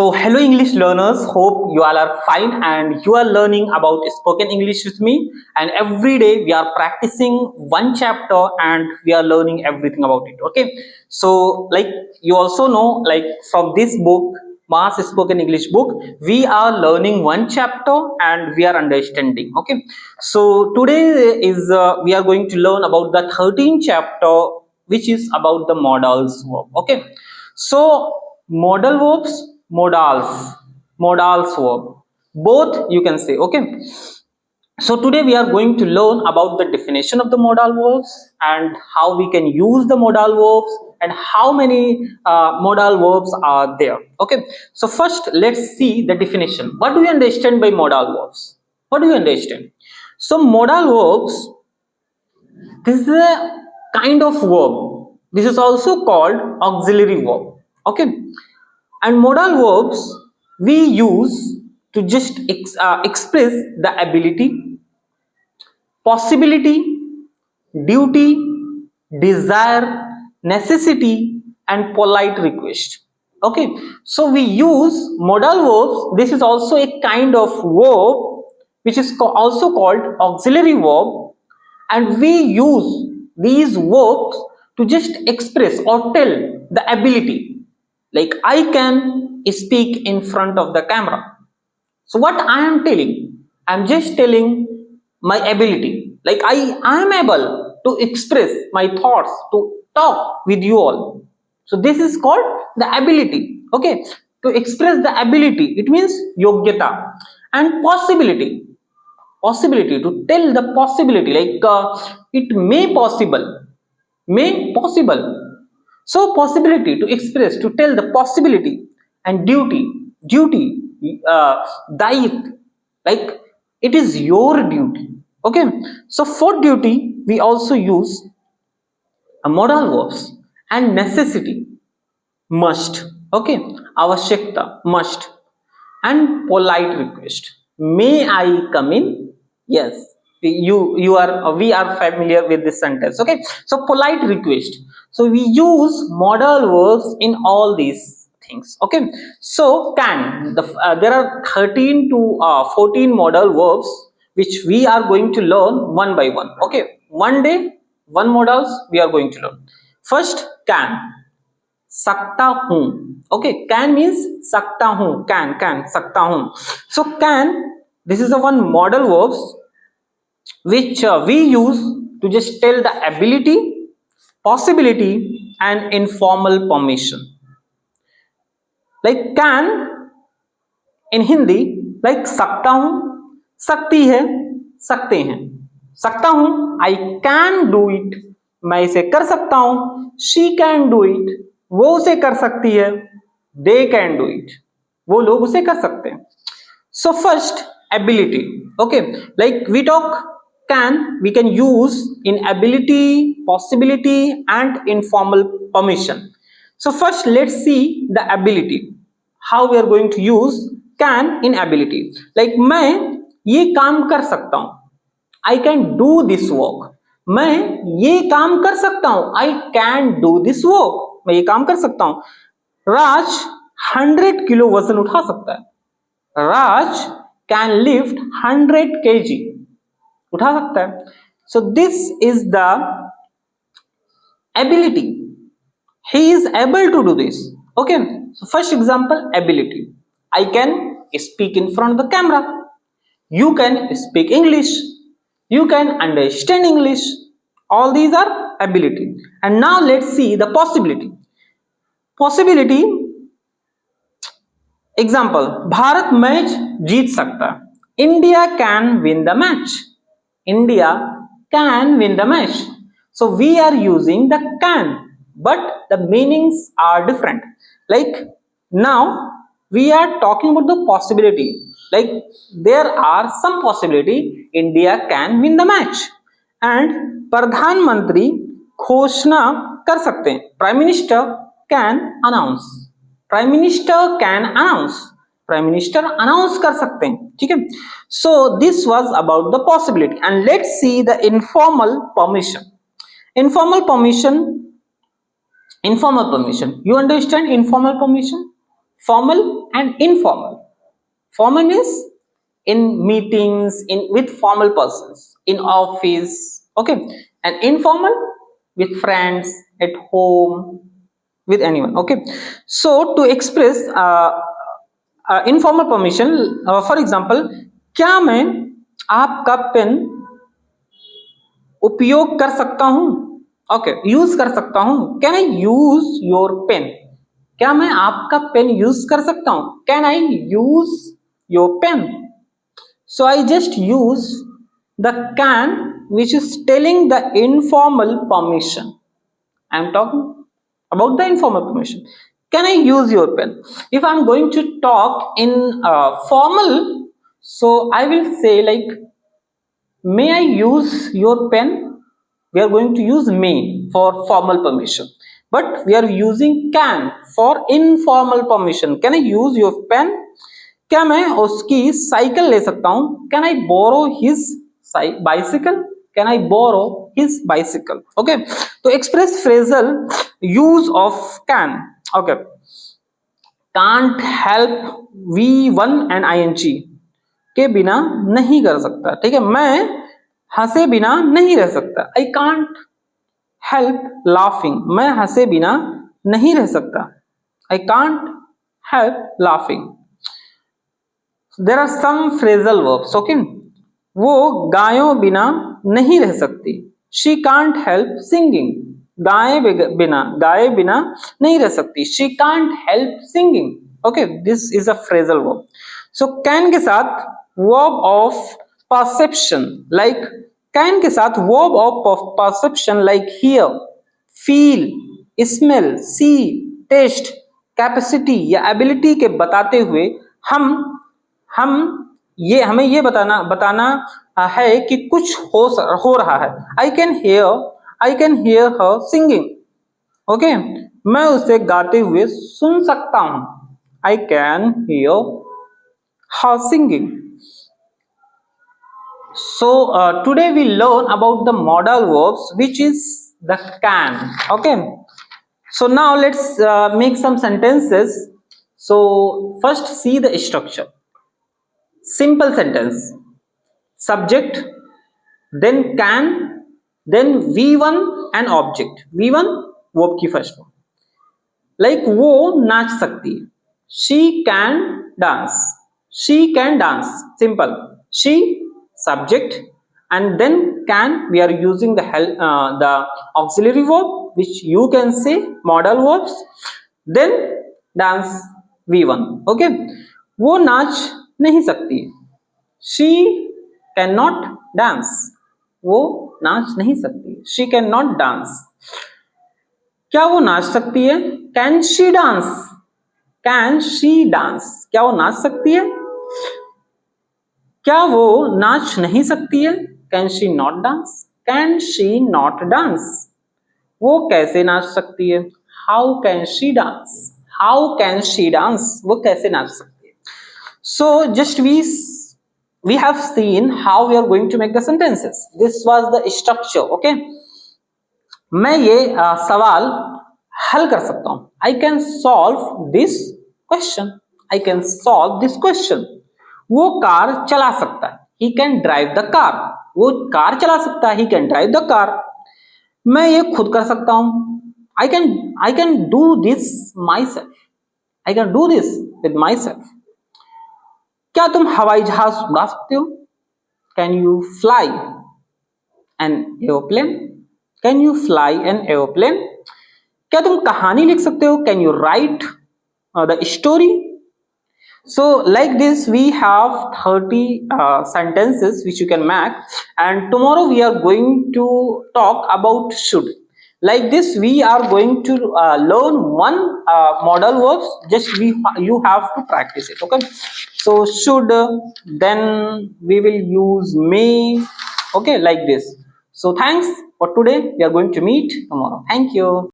So hello English learners, hope you all are fine and you are learning about spoken English with me, and every day we are practicing one chapter and we are learning everything about it. Okay, so like you also know, like from this book, Mass Spoken English book, we are learning one chapter and we are understanding. Okay, so today is we are going to learn about the 13th chapter, which is about the modals verb. Okay, so modal verbs, modals verb, both you can say. Okay, so today we are going to learn about the definition of the modal verbs and how we can use the modal verbs and how many modal verbs are there. Okay, so first let's see the definition. What do you understand by modal verbs? What do you understand? So modal verbs, this is a kind of verb. This is also called auxiliary verb. Okay, and modal verbs we use to just express the ability, possibility, duty, desire, necessity, and polite request. Okay, so we use modal verbs. This is also a kind of verb which is also called auxiliary verb, and we use these verbs to just express or tell the ability, like I can speak in front of the camera. So what I am telling, I am just telling my ability, like I am able to express my thoughts, to talk with you all. So this is called the ability. Okay, to express the ability, it means yogyata. And possibility, to tell the possibility, like it may possible. So possibility, to express, to tell the possibility. And duty, dait, like it is your duty. Okay, so for duty we also use a modal verbs. And necessity, must. Okay, avashyakta, must. And polite request, may I come in? Yes, you are, we are familiar with this sentence. Okay, so polite request, so we use modal verbs in all these things. Okay, so can there are 13 to 14 modal verbs which we are going to learn one by one. Okay, one day one modals we are going to learn. First, can, सकता हूं. Okay, can means सकता हूं, can सकता हूं. So can, this is the one modal verbs which we use to just tell the ability, possibility, and informal permission. Like can in Hindi, like सकता हूं, सकती है, सकते हैं. सकता हूं, I can do it, मैं इसे कर सकता हूं. She can do it, वो उसे कर सकती है. They can do it, वो लोग उसे कर सकते हैं. So first, ability. Okay, like we talk can, we can use in ability, possibility, and informal permission. So first let's see the ability, how we are going to use can in ability. Like मैं ये काम कर सकता हूं, I can do this work. मैं ये काम कर सकता हूं, I can do this work. मैं ये काम कर सकता हूं. राज 100 किलो वजन उठा सकता है. राज can lift 100 kg, उठा सकता है. So this is the ability, he is able to do this. Okay, so first example, ability, I can speak in front of the camera, you can speak English, you can understand English. All these are ability. And now let's see the possibility. Possibility, example, Bharat match जीत सकता है. India can win the match, India can win the match. So we are using the can, but the meanings are different. Like now we are talking about the possibility, like there are some possibility India can win the match. And प्रधानमंत्री घोषणा कर सकते हैं, prime minister can announce, prime minister can announce, prime minister announce कर सकते हैं. ठीक है, so this was about the possibility. And let's see the informal permission. Informal permission, you understand informal permission? formal and informal. Formal is in meetings, in with formal persons, in office, okay, and informal with friends, at home, with anyone, okay. So to express informal permission, for example, क्या मैं आपका pen उपयोग कर सकता हूं? Okay, use कर सकता हूं. Can I use your pen? क्या मैं आपका पेन यूज कर सकता हूं? Can I use your pen? So I just use the can, which is telling the informal permission. I am talking about the informal permission. Can I use your pen? If I am going to talk in formal, so I will say like, may I use your pen? We are going to use may for formal permission, but we are using can for informal permission. Can I use your pen? क्या मैं उसकी cycle ले सकता हूं? Can I borrow his bicycle? Can I borrow his bicycle? Okay, तो express phrasal use of can. Okay, can't help V1 and ING के बिना नहीं कर सकता. ठीक है, मैं हंसे बिना नहीं रह सकता. I can't help laughing. मैं हंसे बिना नहीं रह सकता. I can't help laughing. There are some phrasal verbs. Okay, वो गायों बिना नहीं रह सकती. She can't help singing. गाय बिना नहीं रह सकती. She can't help singing. Okay, this is a phrasal verb. So can के साथ verb of perception, like can के साथ verb of perception like here, feel, smell, C, test, capacity या ability के बताते हुए हमें ये बताना है कि कुछ हो रहा है. I can hear her singing. Okay, मैं उसे गाते हुए सुन सकता हूं. I can hear her singing. So today we learn about the modal verbs, which is the can. Okay, so now let's make some sentences. So first see the structure. Simple sentence, subject, then can, then V1 and object. V1 verb की first form. Like वो नाच सकती है. She can dance. She can dance. Simple. She, subject, and then can, we are using the auxiliary verb, which you can say modal verbs. Then dance, V1. Okay, वो नाच नहीं सकती. She cannot dance. वो नाच नहीं सकती. She cannot dance. क्या वो नाच सकती है? Can she dance? Can she dance? क्या वो नाच सकती है? क्या वो नाच नहीं सकती है? Can she not dance? Can she not dance? वो कैसे नाच सकती है? How can she dance? How can she dance? वो कैसे नाच सकती है? So just we have seen how we are going to make the sentences. This was the structure. Okay, मैं ये सवाल हल कर सकता हूं. I can solve this question. I can solve this question. वो कार चला सकता है. He can drive the car. वो कार चला सकता है. He can drive the car. मैं ये खुद कर सकता हूं. I can do this myself. I can do this with myself. क्या तुम हवाई जहाज उड़ा सकते हो? Can you fly an airplane? Can you fly an airplane? क्या तुम कहानी लिख सकते हो? Can you write the story? So like this we have 30 sentences which you can make, and tomorrow we are going to talk about should. Like this we are going to learn one modal verbs. Just you have to practice it. Okay, so should, then we will use may. Okay, like this. So thanks for today. We are going to meet tomorrow. Thank you.